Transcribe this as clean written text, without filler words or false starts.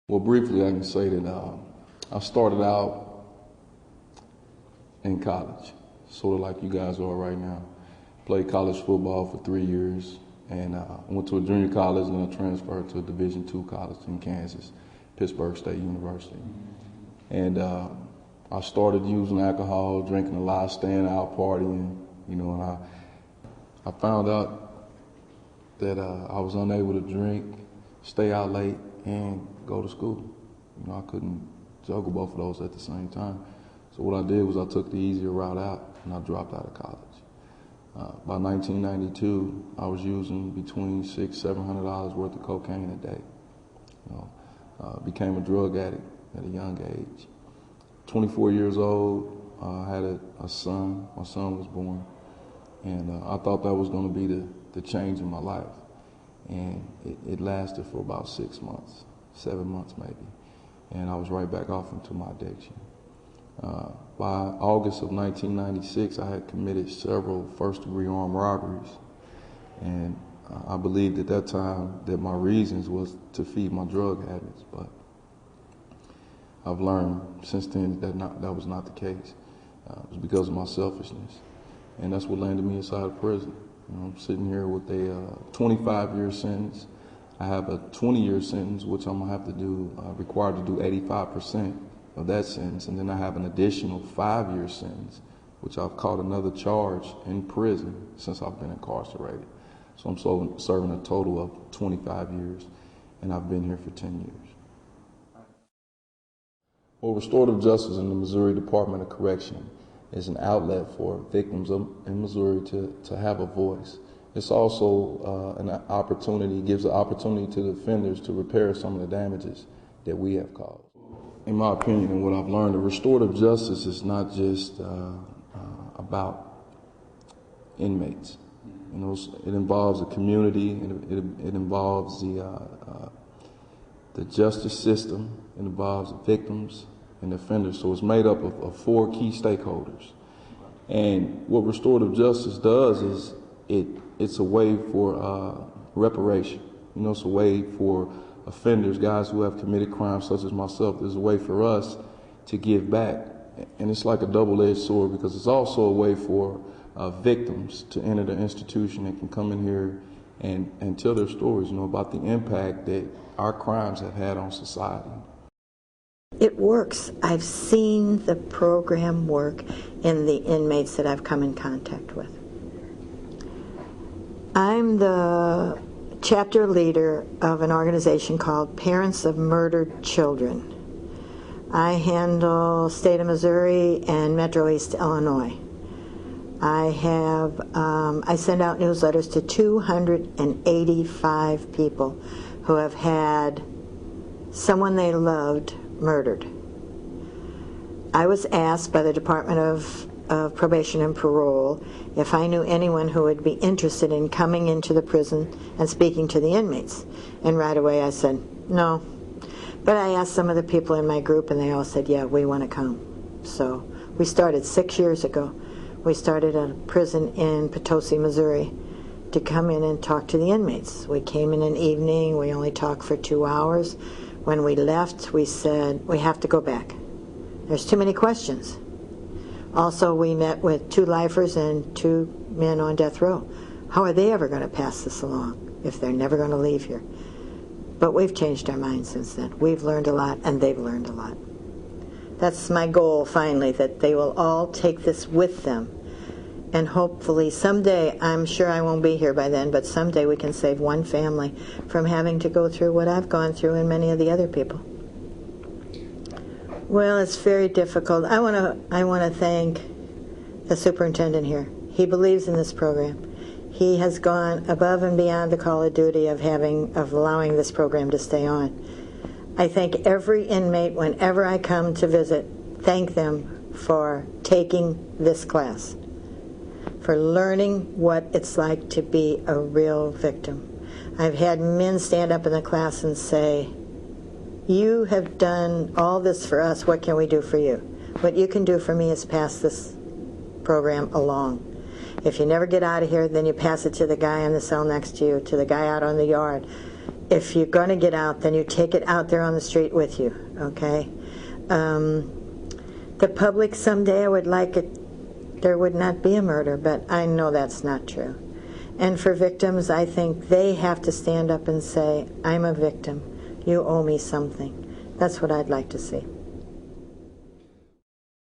Well, briefly, I can say that I started out in college, sort of like you guys are right now. Played college football for 3 years, and went to a junior college, and then I transferred to a Division II college in Kansas, Pittsburgh State University. And I started using alcohol, drinking a lot, staying out, partying, and I found out that I was unable to drink, stay out late, and go to school. I couldn't juggle both of those at the same time. So what I did was I took the easier route out, and I dropped out of college. By 1992, I was using between $600–700 worth of cocaine a day. Became a drug addict at a young age. 24 years old, I had a son. My son was born, and I thought that was going to be the change in my life. And it lasted for about 6 months, 7 months maybe, and I was right back off into my addiction. By August of 1996, I had committed several first-degree armed robberies, and I believed at that time that my reasons was to feed my drug habits, but I've learned since then that was not the case. It was because of my selfishness, and that's what landed me inside of prison. I'm sitting here with a 25-year sentence. I have a 20-year sentence, which I'm gonna have to do, required to do 85% of that sentence, and then I have an additional 5-year sentence, which I've caught another charge in prison since I've been incarcerated. So I'm serving a total of 25 years, and I've been here for 10 years. Well, restorative justice in the Missouri Department of Correction is an outlet for victims in Missouri to have a voice. It's also an opportunity, gives an opportunity to the offenders to repair some of the damages that we have caused. In my opinion, and what I've learned, the restorative justice is not just about inmates. It involves the community, it involves the justice system, it involves the victims and the offenders. So it's made up of 4 key stakeholders. And what restorative justice does is it's a way for reparation. It's a way for offenders, guys who have committed crimes such as myself. There's a way for us to give back. And it's like a double-edged sword, because it's also a way for victims to enter the institution and can come in here and tell their stories, about the impact that our crimes have had on society. It works. I've seen the program work in the inmates that I've come in contact with. I'm the chapter leader of an organization called Parents of Murdered Children. I handle state of Missouri and Metro East Illinois. I send out newsletters to 285 people who have had someone they loved murdered. I was asked by the Department of Probation and Parole if I knew anyone who would be interested in coming into the prison and speaking to the inmates. And right away I said, no. But I asked some of the people in my group, and they all said, yeah, we want to come. So we started 6 years ago. We started a prison in Potosi, Missouri, to come in and talk to the inmates. We came in an evening. We only talked for 2 hours. When we left, we said, we have to go back. There's too many questions. Also, we met with 2 lifers and 2 men on death row. How are they ever going to pass this along if they're never going to leave here? But we've changed our minds since then. We've learned a lot, and they've learned a lot. That's my goal, finally, that they will all take this with them. And hopefully someday, I'm sure I won't be here by then, but someday we can save one family from having to go through what I've gone through and many of the other people. Well, it's very difficult. I want to thank the superintendent here. He believes in this program. He has gone above and beyond the call of duty of allowing this program to stay on. I thank every inmate whenever I come to visit, thank them for taking this class, for learning what it's like to be a real victim. I've had men stand up in the class and say, you have done all this for us, what can we do for you? What you can do for me is pass this program along. If you never get out of here, then you pass it to the guy in the cell next to you, to the guy out on the yard. if you're going to get out, then you take it out there on the street with you, okay? The public, someday I would like it, there would not be a murder, but I know that's not true. And for victims, I think they have to stand up and say, I'm a victim. You owe me something. That's what I'd like to see.